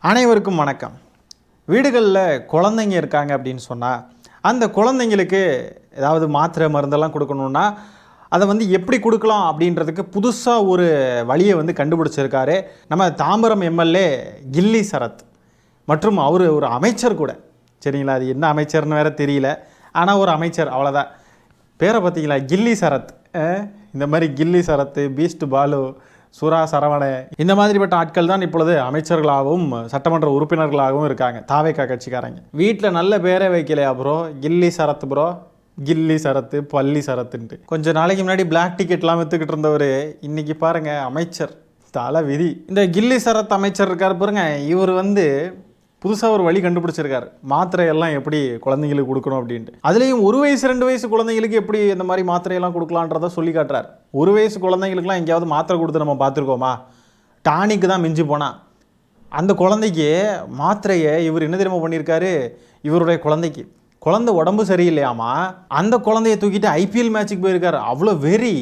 அனைவருக்கும் வணக்கம். வீடுகளில் குழந்தைங்க இருக்காங்க அப்படின்னு சொன்னால் அந்த குழந்தைங்களுக்கு ஏதாவது மாத்திரை மருந்தெல்லாம் கொடுக்கணுன்னா அதை வந்து எப்படி கொடுக்கலாம் அப்படின்றதுக்கு புதுசாக ஒரு வழியை வந்து கண்டுபிடிச்சிருக்காரு நம்ம தாம்பரம் எம்எல்ஏ கில்லி சரத். மற்றும் அவர் ஒரு அமைச்சர் கூட. சரிங்களா, அது என்ன அமைச்சர்னு வேறு தெரியல, ஆனால் ஒரு அமைச்சர், அவ்வளோதான். பேரை பார்த்தீங்களா, கில்லி சரத். இந்த மாதிரி கில்லி சரத்து, பீஸ்ட் பாலு, சுரா சரவண, இந்த மாதிரிப்பட்ட ஆட்கள் தான் இப்பொழுது அமைச்சர்களாகவும் சட்டமன்ற உறுப்பினர்களாகவும் இருக்காங்க தாவேகா கட்சிக்காரங்க. வீட்டில் நல்ல பேரே வைக்கலையா ப்ரோ, கில்லி சரத் ப்ரோ, கில்லி சரத்து, பள்ளி சரத்துன்ட்டு. கொஞ்சம் நாளைக்கு முன்னாடி பிளாக் டிக்கெட்லாம் விற்றுக்கிட்டு இருந்தவர் இன்னைக்கு பாருங்க அமைச்சர். தலை விதி. இந்த கில்லி சரத் அமைச்சர் இருக்கார் பாருங்க, இவர் வந்து புதுசாக ஒரு வழி கண்டுபிடிச்சிருக்காரு, மாத்திரையெல்லாம் எப்படி குழந்தைங்களுக்கு கொடுக்கணும் அப்படின்ட்டு. அதுலேயும் 1 வயசு 2 வயசு குழந்தைங்களுக்கு எப்படி இந்த மாதிரி மாத்திரையெல்லாம் கொடுக்கலான்றதை சொல்லி காட்டுறாரு. 1 வயசு குழந்தைங்களுக்குலாம் எங்கேயாவது மாத்திரை கொடுத்து நம்ம பார்த்துருக்கோமா? டானிக்கு தான் மிஞ்சி போனால். அந்த குழந்தைக்கு மாத்திரையை இவர் என்ன தெரியுமா பண்ணியிருக்காரு, இவருடைய குழந்தை உடம்பு சரியில்லையாமா, அந்த குழந்தைய தூக்கிட்டு ஐபிஎல் மேட்சுக்கு போயிருக்காரு. அவ்வளோ வெறி,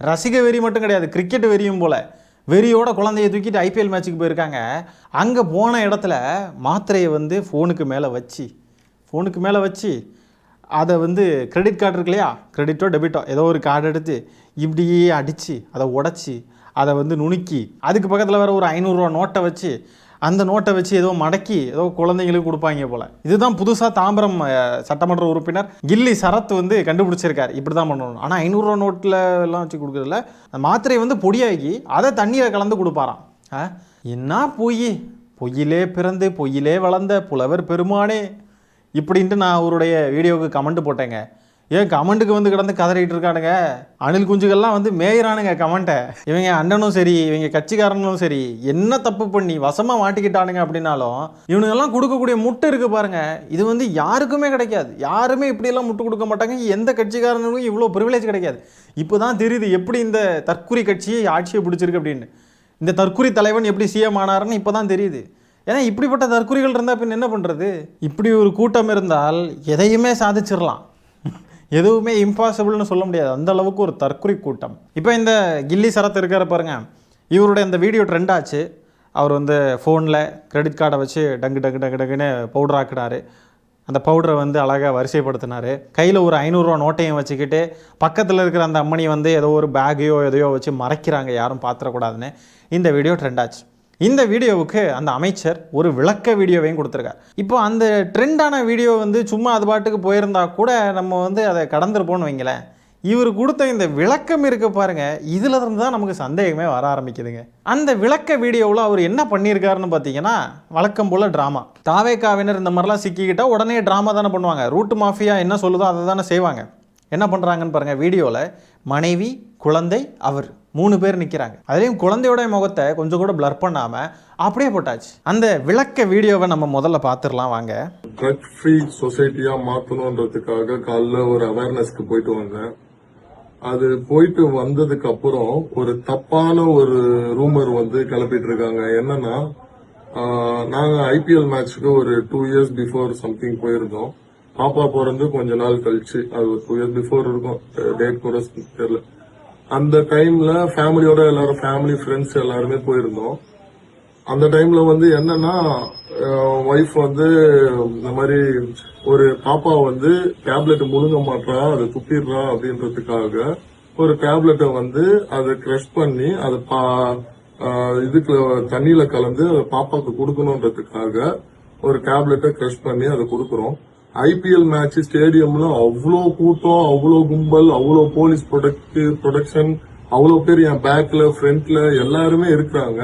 ரசிக வெறி மட்டும் கிடையாது, கிரிக்கெட் வெறியும் போல் வெறியோட குழந்தைய தூக்கிட்டு ஐபிஎல் மேட்சுக்கு போயிருக்காங்க. அங்கே போன இடத்துல மாத்திரையை வந்து ஃபோனுக்கு மேலே வச்சு அதை வந்து கிரெடிட் கார்டு இருக்கு இல்லையா, கிரெடிட்டோ டெபிட்டோ ஏதோ ஒரு கார்டு எடுத்து இப்படியே அடித்து அதை உடச்சி அதை வந்து நுணுக்கி அதுக்கு பக்கத்தில் வேறு ஒரு 500 ரூபா நோட்டை வச்சு அந்த நோட்டை வச்சு ஏதோ மடக்கி ஏதோ குழந்தைங்களுக்கு கொடுப்பாங்க போல். இதுதான் புதுசாக தாம்பரம் சட்டமன்ற உறுப்பினர் கில்லி சரத் வந்து கண்டுபிடிச்சிருக்காரு, இப்படி தான் பண்ணணும். ஆனால் 500 ரூபா நோட்டில் எல்லாம் வச்சு கொடுக்குறதில்ல, மாத்திரையை வந்து பொடியாக்கி அதை தண்ணியில் கலந்து கொடுப்பாராம். என்ன பொய்யிலே பிறந்து பொய்யிலே வளர்ந்த புலவர் பெருமானே இப்படின்ட்டு நான் அவருடைய வீடியோவுக்கு கமெண்ட் போட்டேங்க. ஏன் கமெண்ட்டுக்கு வந்து கிடந்து கதறிட்டு இருக்கானுங்க, அணில் குஞ்சுகள்லாம் வந்து மேயிறானுங்க கமெண்ட்டை. இவங்க அண்ணனும் சரி, இவங்க கட்சிக்காரங்களும் சரி, என்ன தப்பு பண்ணி வசமாக மாட்டிக்கிட்டானுங்க அப்படின்னாலும் இவனுங்கெல்லாம் கொடுக்கக்கூடிய முட்டு இருக்குது பாருங்க, இது வந்து யாருக்குமே கிடைக்காது. யாருமே இப்படியெல்லாம் முட்டு கொடுக்க மாட்டாங்க. எந்த கட்சிக்காரனுக்கும் இவ்வளோ ப்ரிவிலேஜ் கிடைக்காது. இப்போ தான் தெரியுது எப்படி இந்த தற்குறி கட்சியை ஆட்சியை பிடிச்சிருக்கு அப்படின்னு. இந்த தற்குறி தலைவன் எப்படி சிஎம் ஆனாருன்னு இப்போ தான் தெரியுது. ஏன்னா இப்படிப்பட்ட தற்குறிகள் இருந்தால் பின் என்ன பண்ணுறது? இப்படி ஒரு கூட்டம் இருந்தால் எதையுமே சாதிச்சிடலாம், எதுவுமே இம்பாசிபிள்னு சொல்ல முடியாது. அந்த அளவுக்கு ஒரு தற்குறி கூட்டம். இப்போ இந்த கில்லி சரத் இருக்கிற பாருங்க, இவருடைய அந்த வீடியோ ட்ரெண்ட் ஆச்சு. அவர் வந்து ஃபோனில் கிரெடிட் கார்டை வச்சு டங்குன்னு பவுடர் ஆக்கினார். அந்த பவுடரை வந்து அழகாக வரிசைப்படுத்தினார். கையில் ஒரு 500 ரூபா நோட்டையும் வச்சுக்கிட்டு பக்கத்தில் இருக்கிற அந்த அம்மணி வந்து ஏதோ ஒரு பேக்கையோ எதையோ வச்சு மறைக்கிறாங்க, யாரும் பார்த்துடக்கூடாதுன்னு. இந்த வீடியோ ட்ரெண்ட் ஆச்சு. இந்த வீடியோவுக்கு அந்த அமைச்சர் ஒரு விளக்க வீடியோவையும் கொடுத்துருக்காரு. இப்போ அந்த ட்ரெண்டான வீடியோ வந்து சும்மா அது பாட்டுக்கு போயிருந்தா கூட நம்ம வந்து அதை கடந்துருப்போம்னு வைங்களேன். இவர் கொடுத்த இந்த விளக்கம் இருக்க பாருங்க, இதில் இருந்து தான் நமக்கு சந்தேகமே வர ஆரம்பிக்குதுங்க. அந்த விளக்க வீடியோவில் அவர் என்ன பண்ணியிருக்காருன்னு பார்த்தீங்கன்னா, வழக்கம் போல் ட்ராமா. தாவேகாவினர் இந்த மாதிரிலாம் சிக்கிக்கிட்டால் உடனே ட்ராமா தானே பண்ணுவாங்க. ரூட் மாஃபியா என்ன சொல்லுதோ அதை தானே செய்வாங்க. என்ன பண்ணுறாங்கன்னு பாருங்கள். வீடியோவில் மனைவி, குழந்தை, அவர் 3 பேர் நிற்கிறாங்க. அதுலேயும் குழந்தையோட முகத்தை கொஞ்சம் கூட பிளர் பண்ணாமல் அப்படியே போட்டாச்சு. அந்த விளக்க வீடியோவை நம்ம முதல்ல பார்த்துடலாம் வாங்க. ட்ரக் ஃப்ரீ சொசைட்டியாக மாற்றணுன்றதுக்காக காலைல ஒரு அவேர்னஸ்க்கு போயிட்டு வந்தேன். அது போயிட்டு வந்ததுக்கு அப்புறம் ஒரு தப்பான ஒரு ரூமர் வந்து கிளப்பிட்டு இருக்காங்க. என்னன்னா, நாங்க ஐபிஎல் மேட்ச்க்கு ஒரு 2 years பிஃபோர் சம்திங் போயிருந்தோம். பாப்பா பிறந்து கொஞ்ச நாள் கழிச்சு, அது ஒரு 2 years பிஃபோர் இருக்கும், டேட் கூட தெரியல. அந்த டைம்ல ஃபேமிலியோட எல்லாரும், ஃபேமிலி ஃப்ரெண்ட்ஸ் எல்லாருமே போயிருந்தோம். அந்த டைம்ல வந்து என்னன்னா, ஒய்ஃப் வந்து இந்த மாதிரி ஒரு பாப்பா வந்து டேப்லெட் முழுங்க மாட்டா, அதை துப்பிடுறா அப்படின்றதுக்காக ஒரு டேப்லெட்டை வந்து அதை கிரஷ் பண்ணி அதை இதுக்கு தண்ணியில கலந்து அதை பாப்பாக்கு கொடுக்கணுன்றதுக்காக ஒரு டேப்லெட்டை கிரஷ் பண்ணி அதை கொடுக்குறோம். ஐபிஎல் மேட்ச் ஸ்டேடியம்ல அவ்வளோ கூட்டம், அவ்வளோ கும்பல், அவ்வளோ போலீஸ் ப்ரொடெக்ஷன், அவ்வளோ பேர் என் பேக்ல ஃப்ரண்ட்ல எல்லாருமே இருக்கிறாங்க.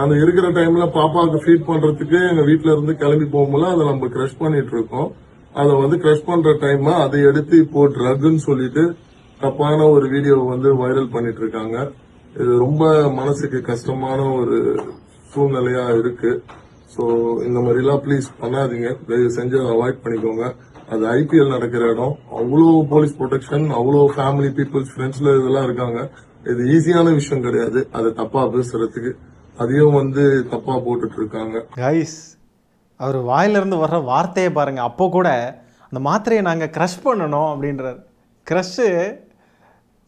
அந்த இருக்கிற டைம்ல பாப்பாவுக்கு ஃபீட் பண்றதுக்கு எங்க வீட்டுல இருந்து கிளம்பி போகும்போது அதை நம்ம கிரஷ் பண்ணிட்டு இருக்கோம். அதை வந்து கிரஷ் பண்ற டைம் அதை எடுத்து இப்போ ட்ரக்னு சொல்லிட்டு தப்பான ஒரு வீடியோ வந்து வைரல் பண்ணிட்டு இருக்காங்க. இது ரொம்ப மனசுக்கு கஷ்டமான ஒரு சூழ்நிலையா இருக்கு. ஸோ இந்த மாதிரிலாம் ப்ளீஸ் பண்ணாதீங்க, தயவு செஞ்சு அவாய்ட் பண்ணிக்கோங்க. அது ஐபிஎல் நடக்கிற இடம், அவ்வளோ போலீஸ் ப்ரொடெக்ஷன், அவ்வளோ ஃபேமிலி பீப்புள்ஸ் ஃப்ரெண்ட்ஸ்ல இதெல்லாம் இருக்காங்க. இது ஈஸியான விஷயம் கிடையாது அதை தப்பா பேசுறதுக்கு. அதையும் வந்து தப்பா போட்டுட்டு இருக்காங்க. கைஸ், அவர் வாயிலிருந்து வர்ற வார்த்தையை பாருங்க. அப்போ கூட அந்த மாத்திரையை நாங்கள் க்ரஷ் பண்ணணும் அப்படின்றார்.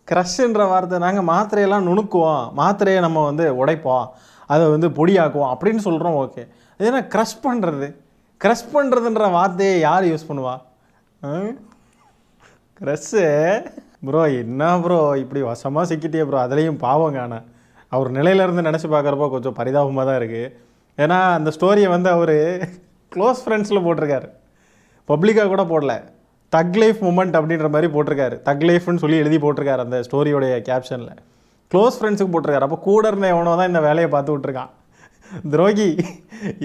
க்ரஷ்ன்ற வார்த்தை, நாங்கள் மாத்திரையெல்லாம் நுணுக்குவோம், மாத்திரையை நம்ம வந்து உடைப்போம், அதை வந்து பொடியாக்குவோம் அப்படின்னு சொல்கிறோம். ஓகே, அது என்ன க்ரஷ் பண்ணுறது? க்ரஷ் பண்ணுறதுன்ற வார்த்தையை யார் யூஸ் பண்ணுவா? க்ரஷ்ஷு ப்ரோ, என்ன ப்ரோ இப்படி வசமாக சிக்கிட்டே ப்ரோ. அதுலேயும் பாவங்க. ஆனால் அவர் நிலையிலேருந்து நினச்சி பார்க்குறப்போ கொஞ்சம் பரிதாபமாக தான் இருக்குது. ஏன்னா அந்த ஸ்டோரியை வந்து அவர் க்ளோஸ் ஃப்ரெண்ட்ஸில் போட்டிருக்காரு, பப்ளிக்காக கூட போடல. தக் லைஃப் மூமெண்ட் அப்படின்ற மாதிரி போட்டிருக்காரு. தக் லைஃப்னு சொல்லி எழுதி போட்டிருக்காரு அந்த ஸ்டோரியோடைய கேப்ஷனில். க்ளோஸ் ஃப்ரெண்ட்ஸுக்கு போட்டிருக்காரு. அப்போ கூட இருந்த எவனோ தான் இந்த வேலையை பார்த்து விட்ருக்கான். துரோகி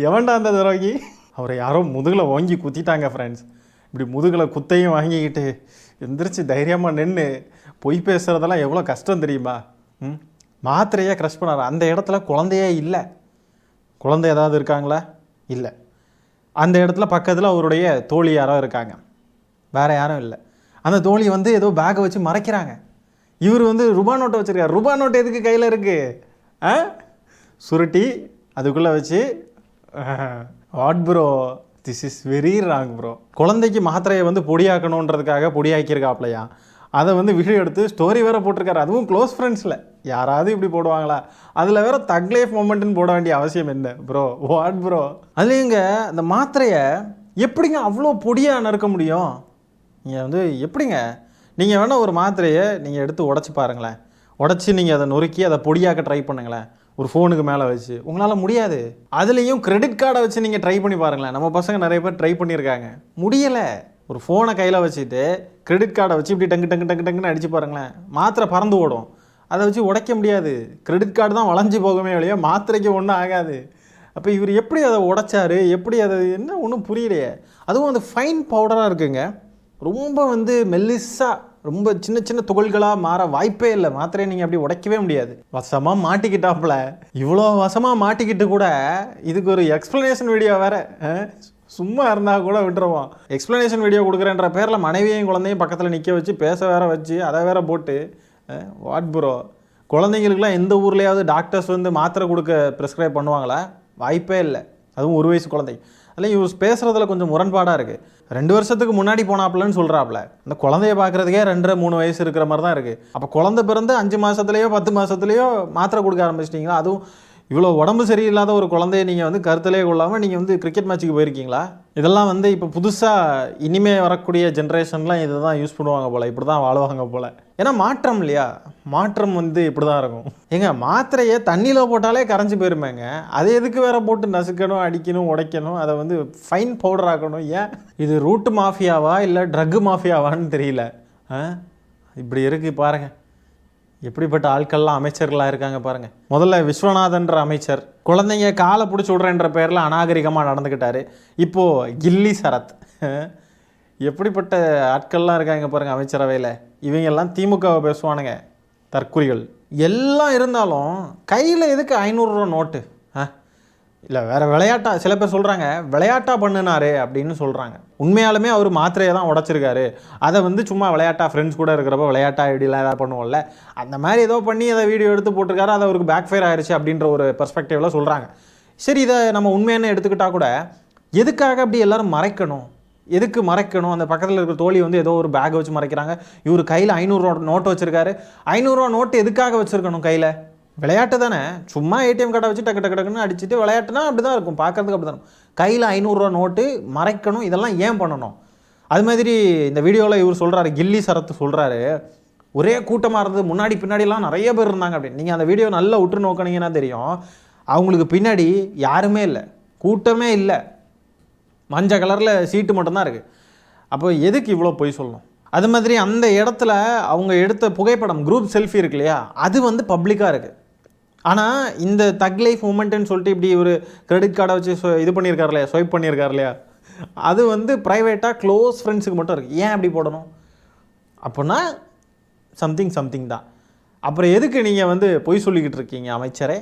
எவன்டா அந்த துரோகி? அவரை யாரோ முதுகில் வாங்கி குத்திட்டாங்க ஃப்ரெண்ட்ஸ். இப்படி முதுகில் குத்தையும் வாங்கிக்கிட்டு எந்திரிச்சு தைரியமாக நின்று பொய் பேசுகிறதெல்லாம் எவ்வளோ கஷ்டம் தெரியுமா? மாத்திரையே க்ரஷ் பண்ணார். அந்த இடத்துல குழந்தையே இல்லை. குழந்தை ஏதாவது இருக்காங்களா? இல்லை. அந்த இடத்துல பக்கத்தில் அவருடைய தோழி யாரோ இருக்காங்க, வேறு யாரும் இல்லை. அந்த தோழி வந்து ஏதோ பேக்கை வச்சு மறைக்கிறாங்க. இவர் வந்து ரூபா நோட்டை வச்சுருக்காரு. ரூபா நோட்டு எதுக்கு கையில் இருக்குது? சுருட்டி அதுக்குள்ளே வச்சு what bro, this is very wrong bro. குழந்தைக்கு மாத்திரையை வந்து பொடியாக்கணுன்றதுக்காக பொடியாக்கியிருக்காப்லையா, அதை வந்து வீடியோ எடுத்து ஸ்டோரி வேறு போட்டிருக்காரு. அதுவும் க்ளோஸ் ஃப்ரெண்ட்ஸில். யாராவது இப்படி போடுவாங்களா? அதில் வேறு தக் லைஃப் மொமெண்ட்டுன்னு போட வேண்டிய அவசியம் என்ன ப்ரோ? What bro? அதுலேயுங்க அந்த மாத்திரையை எப்படிங்க அவ்வளோ பொடியாக நறுக்க முடியும்? நீங்கள் வந்து எப்படிங்க, நீங்கள் வேணால் ஒரு மாத்திரையை நீங்கள் எடுத்து உடச்சி பாருங்களேன். உடச்சி நீங்கள் அதை நொறுக்கி அதை பொடியாக்க ட்ரை பண்ணுங்களேன், ஒரு ஃபோனுக்கு மேலே வச்சு. உங்களால் முடியாது. அதுலேயும் கிரெடிட் கார்டை வச்சு நீங்கள் ட்ரை பண்ணி பாருங்களேன். நம்ம பசங்க நிறைய பேர் ட்ரை பண்ணியிருக்காங்க, முடியலை. ஒரு ஃபோனை கையில் வச்சுட்டு கிரெடிட் கார்டை வச்சு இப்படி டங்கு டங்கு டங்கு டங்குன்னு அடித்து பாருங்களேன், மாத்திரை பறந்து ஓடும். அதை வச்சு உடைக்க முடியாது. கிரெடிட் கார்டு தான் வளைஞ்சி போகவே இல்லையா, மாத்திரைக்கு ஒன்றும் ஆகாது. அப்போ இவர் எப்படி அதை உடைச்சாரு? எப்படி அதை என்ன ஒன்றும் புரியலையே. அதுவும் அந்த ஃபைன் பவுடராக இருக்குங்க, ரொம்ப வந்து மெல்லிஸாக, ரொம்ப சின்ன சின்ன துகள்களாக மாற வாய்ப்பே இல்லை. மாத்திரையை நீங்கள் அப்படி உடைக்கவே முடியாது. வசமாக மாட்டிக்கிட்டாப்புல. இவ்வளோ வசமாக மாட்டிக்கிட்டு கூட இதுக்கு ஒரு எக்ஸ்ப்ளனேஷன் வீடியோ வேறு. சும்மா இருந்தால் கூட விட்டுருவோம். எக்ஸ்ப்ளனேஷன் வீடியோ கொடுக்குறேன்ற பேரில் மனைவியையும் குழந்தையும் பக்கத்தில் நிற்க வச்சு பேச வேற வச்சு அதை வேற போட்டு வாட் ப்ரோ? குழந்தைங்களுக்குலாம் எந்த ஊர்லேயாவது டாக்டர்ஸ் வந்து மாத்திரை கொடுக்க ப்ரிஸ்கிரைப் பண்ணுவாங்களா? வாய்ப்பே இல்லை. அதுவும் 1 வயசு குழந்தை. அதில் இவர் பேசுகிறதுல கொஞ்சம் முரண்பாடாக இருக்குது. 2 வருஷத்துக்கு முன்னாடி போனாப்புலன்னு சொல்கிறாப்புல. அந்த குழந்தைய பார்க்குறதுக்கே 2-3 வயசு இருக்கிற மாதிரி தான் இருக்குது. அப்போ குழந்தை பிறந்து 5 மாதத்துலேயோ 10 மாதத்துலேயோ மாத்திரை கொடுக்க ஆரம்பிச்சிட்டிங்களா? அதுவும் இவ்வளோ உடம்பு சரியில்லாத ஒரு குழந்தைய நீங்கள் வந்து கருத்திலே கொள்ளாமல் நீங்கள் வந்து கிரிக்கெட் மேட்ச்சுக்கு போயிருக்கீங்களா? இதெல்லாம் வந்து இப்போ புதுசாக இனிமே வரக்கூடிய ஜென்ரேஷன்லாம் இதை தான் யூஸ் பண்ணுவாங்க போல், இப்படி தான் வாழ்வாங்க போல். ஏன்னா மாற்றம் இல்லையா? மாற்றம் வந்து இப்படி தான் இருக்கும். ஏங்க மாத்திரையை தண்ணியில் போட்டாலே கரைஞ்சி போயிருமேங்க, அதை எதுக்கு வேற போட்டு நசுக்கணும், அடிக்கணும், உடைக்கணும், அதை வந்து ஃபைன் பவுடர் ஆக்கணும்? ஏன் இது ரூட்டு மாஃபியாவா இல்லை ட்ரக்கு மாஃபியாவான்னு தெரியல. இப்படி இருக்குது பாருங்கள். எப்படிப்பட்ட ஆட்கள்லாம் அமைச்சர்களாக இருக்காங்க பாருங்கள். முதல்ல விஸ்வநாதன்ற அமைச்சர் குழந்தைங்க காலை பிடிச்சி விட்றேன்ற பேரில் அநாகரிகமாக நடந்துக்கிட்டாரு. இப்போது கில்லி சரத். எப்படிப்பட்ட ஆட்கள்லாம் இருக்காங்க பாருங்கள் அமைச்சரவையில். இவங்கெல்லாம் திமுகவை பேசுவானுங்க, தற்குறிகள். எல்லாம் இருந்தாலும் கையில் எதுக்கு 500 ரூபா நோட்டு? இல்லை வேறு விளையாட்டா, சில பேர் சொல்கிறாங்க விளையாட்டாக பண்ணினாரு அப்படின்னு சொல்கிறாங்க. உண்மையாலுமே அவர் மாத்திரையை தான் உடச்சிருக்காரு. அதை வந்து சும்மா விளையாட்டா ஃப்ரெண்ட்ஸ் கூட இருக்கிறப்ப விளையாட்டா ஐடியெலாம் ஏதாவது பண்ணுவோம்ல, அந்த மாதிரி ஏதோ பண்ணி அதை வீடியோ எடுத்து போட்டிருக்காரு, அது அவருக்கு பேக் ஃபயர் ஆயிடுச்சு அப்படின்ற ஒரு பெர்ஸ்பெக்டிவில் சொல்கிறாங்க. சரி, இதை நம்ம உண்மையான எடுத்துக்கிட்டால் கூட எதுக்காக அப்படி எல்லோரும் மறைக்கணும்? எதுக்கு மறைக்கணும்? அந்த பக்கத்தில் இருக்கிற தோழி வந்து ஏதோ ஒரு பேக் வச்சு மறைக்கிறாங்க. இவர் கையில் 500 ரூபா நோட்டு வச்சுருக்காரு. 500 ரூபா நோட்டு எதுக்காக வச்சுருக்கணும் கையில்? விளையாட்டு தானே. சும்மா ஏடிஎம் கார்டை வச்சு டக்கு டக்கு டக்குன்னு அடிச்சுட்டு விளையாட்டுனா அப்படி தான் இருக்கும், பார்க்குறதுக்கு அப்படி தான். கையில் 500 ரூபா நோட்டு மறைக்கணும், இதெல்லாம் ஏன் பண்ணணும்? அது மாதிரி இந்த வீடியோவில் இவர் சொல்கிறாரு, கில்லி சரத்து சொல்கிறாரு, ஒரே கூட்டமாக இருந்தது, முன்னாடி பின்னாடிலாம் நிறைய பேர் இருந்தாங்க அப்படின்னு. நீங்கள் அந்த வீடியோ நல்லா உற்று நோக்கினீங்கன்னா தெரியும், அவங்களுக்கு பின்னாடி யாருமே இல்லை, கூட்டமே இல்லை, மஞ்சள் கலரில் சீட்டு மட்டும்தான் இருக்குது. அப்போ எதுக்கு இவ்வளோ பொய் சொல்லணும்? அது மாதிரி அந்த இடத்துல அவங்க எடுத்த புகைப்படம், குரூப் செல்ஃபி இருக்கு இல்லையா, அது வந்து பப்ளிக்காக இருக்குது. ஆனால் இந்த தக் லைஃப் மூமெண்ட்டுன்னு சொல்லிட்டு இப்படி ஒரு கிரெடிட் கார்டை வச்சு இது பண்ணியிருக்காரு இல்லையா, ஸ்வைப் பண்ணியிருக்காரு இல்லையா, அது வந்து ப்ரைவேட்டாக க்ளோஸ் ஃப்ரெண்ட்ஸுக்கு மட்டும் இருக்குது. ஏன் அப்படி போடணும்? அப்படின்னா சம்திங் தான். அப்புறம் எதுக்கு நீங்கள் வந்து பொய் சொல்லிக்கிட்டு இருக்கீங்க அமைச்சரே,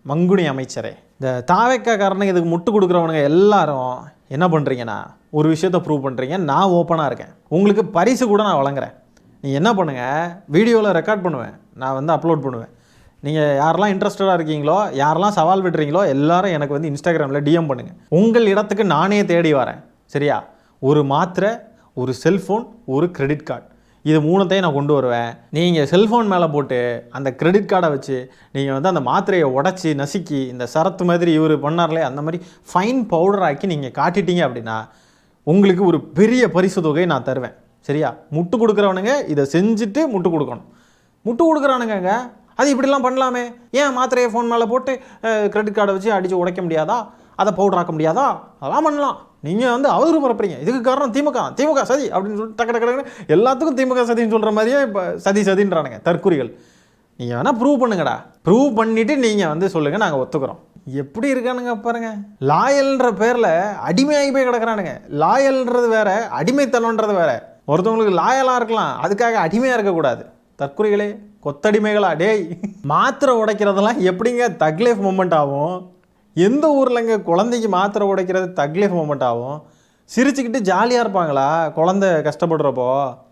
மங்குனி அமைச்சரே? இந்த தாவேக்காரனுக்கு இதுக்கு முட்டு கொடுக்குறவனுங்க எல்லாரும் என்ன பண்ணுறீங்கன்னா ஒரு விஷயத்தை ப்ரூவ் பண்ணுறீங்க. நான் ஓப்பனாக இருக்கேன், உங்களுக்கு பரிசு கூட நான் வழங்குறேன். நீங்கள் என்ன பண்ணுங்கள், வீடியோவில் ரெக்கார்ட் பண்ணுவேன், நான் வந்து அப்லோட் பண்ணுவேன். நீங்கள் யாரெல்லாம் இன்ட்ரெஸ்டடாக இருக்கீங்களோ, யாரெல்லாம் சவால் விடுறீங்களோ எல்லாரும் எனக்கு வந்து இன்ஸ்டாகிராமில் டிஎம் பண்ணுங்கள். உங்கள் இடத்துக்கு நானே தேடி வரேன், சரியா? ஒரு மாத்திரை, ஒரு செல்ஃபோன், ஒரு கிரெடிட் கார்டு, இது 3த்தையும் நான் கொண்டு வருவேன். நீங்கள் செல்ஃபோன் மேலே போட்டு அந்த கிரெடிட் கார்டை வச்சு நீங்கள் வந்து அந்த மாத்திரையை உடச்சி நசுக்கி இந்த சரத்து மாதிரி இவர் பண்ணார்லே அந்த மாதிரி ஃபைன் பவுடர் ஆக்கி நீங்கள் காட்டிட்டீங்க அப்படின்னா உங்களுக்கு ஒரு பெரிய பரிசு தொகை நான் தருவேன். சரியா? முட்டு கொடுக்குறவனுங்க இதை செஞ்சுட்டு முட்டு கொடுக்கணும். முட்டு கொடுக்குறானுங்க அது இப்படிலாம் பண்ணலாமே, ஏன் மாத்திரையை ஃபோன் மேலே போட்டு கிரெடிட் கார்டை வச்சு அடித்து உடைக்க முடியாதா, அதை பவுடர் ஆக்க முடியாதா, அதெல்லாம் பண்ணலாம். நீங்கள் வந்து அவதூறு பரப்புறீங்க, இதுக்கு காரணம் திமுக சதி அப்படின்னு சொல்லிட்டு டக்கு டக்கு எல்லாத்துக்கும் திமுக சதின்னு சொல்கிற மாதிரியே இப்போ சதின்றானுங்க தற்குறிகள். நீங்கள் வேணால் ப்ரூவ் பண்ணுங்கடா, ப்ரூவ் பண்ணிவிட்டு நீங்கள் வந்து சொல்லுங்கள், நாங்கள் ஒத்துக்கிறோம். எப்படி இருக்கானுங்க பாருங்க. லாயல்ன்ற பேரில் அடிமையாகி போய் கிடக்குறானுங்க. லாயல்ன்றது வேற, அடிமைத்தனன்றது வேற. ஒருத்தவங்களுக்கு லாயலாக இருக்கலாம், அதுக்காக அடிமையாக இருக்கக்கூடாது. தற்குறிகளே, கொத்தடிமைகளா டேய். மாத்திரை உடைக்கிறதெல்லாம் எப்படிங்க தக் லைஃப் மூமெண்ட் ஆகும்? எந்த ஊர்லங்க குழந்தைக்கு மாத்திரை உடைக்கிறது தக் லைஃப் மூமெண்ட் ஆகும்? சிரிச்சுக்கிட்டு ஜாலியாக இருப்பாங்களா குழந்தை கஷ்டப்படுறப்போ?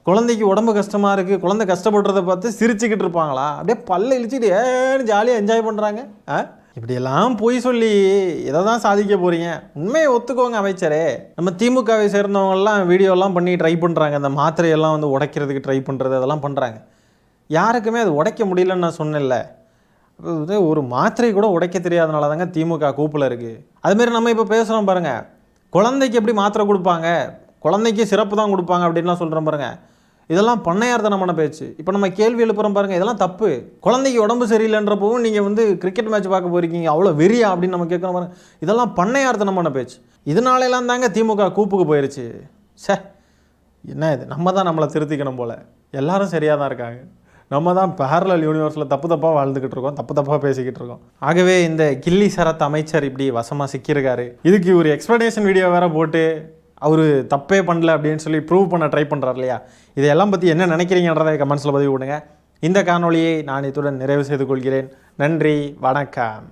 குழந்தைக்கு உடம்பு கஷ்டமாக இருக்குது, குழந்தை கஷ்டப்படுறத பார்த்து சிரிச்சுக்கிட்டு இருப்பாங்களா? அப்படியே பல்ல இழிச்சிட்டு ஏன்னு ஜாலியாக என்ஜாய் பண்ணுறாங்க. இப்படியெல்லாம் பொய் சொல்லி இதை தான் சாதிக்க போகிறீங்க. உண்மையை ஒத்துக்கோங்க அமைச்சரே. நம்ம திமுகவை சேர்ந்தவங்கெல்லாம் வீடியோலாம் பண்ணி ட்ரை பண்ணுறாங்க, அந்த மாத்திரையெல்லாம் வந்து உடைக்கிறதுக்கு ட்ரை பண்ணுறது அதெல்லாம் பண்ணுறாங்க. யாருக்குமே அது உடைக்க முடியலன்னு நான் சொன்னேன்ல. ஒரு மாத்திரை கூட உடைக்க தெரியாதனால தாங்க திமுக கூப்பில் இருக்குது. அதுமாரி நம்ம இப்போ பேசுகிறோம் பாருங்கள், குழந்தைக்கு எப்படி மாத்திரை கொடுப்பாங்க, குழந்தைக்கு சிறப்பு தான் கொடுப்பாங்க அப்படின்லாம் சொல்கிறோம் பாருங்கள். இதெல்லாம் பண்ணையார்த்தனமான பேச்சு. இப்போ நம்ம கேள்வி எழுப்புறோம் பாருங்கள், இதெல்லாம் தப்பு. குழந்தைக்கு உடம்பு சரியில்லைன்றப்பவும் நீங்கள் வந்து கிரிக்கெட் மேட்ச் பார்க்க போயிருக்கீங்க, அவ்வளோ வெறியா அப்படின்னு நம்ம கேட்குறோம் பாருங்கள். இதெல்லாம் பண்ணையார்த்தனமான பேச்சு. இதனாலலாம் தாங்க திமுக கூப்புக்கு போயிடுச்சு. என்ன இது, நம்ம தான் நம்மளை திருத்திக்கணும் போல். எல்லாரும் சரியாக தான் இருக்காங்க, நம்ம தான் பேரலல் யூனிவர்ஸில் தப்பாக வாழ்ந்துக்கிட்டு இருக்கோம், தப்பாக பேசிக்கிட்டு இருக்கோம். ஆகவே இந்த கில்லி சரத் அமைச்சர் இப்படி வசமாக சிக்கியிருக்காரு. இதுக்கு ஒரு எக்ஸ்ப்ளனேஷன் வீடியோ வேறு போட்டு அவர் தப்பே பண்ணல அப்படின்னு சொல்லி ப்ரூவ் பண்ண ட்ரை பண்ணுறார் இல்லையா? இதையெல்லாம் பற்றி என்ன நினைக்கிறீங்கன்றதை கமெண்ட்ஸில் பதிவு விடுங்க. இந்த காணொலியை நான் இத்துடன் நிறைவு செய்து கொள்கிறேன். நன்றி, வணக்கம்.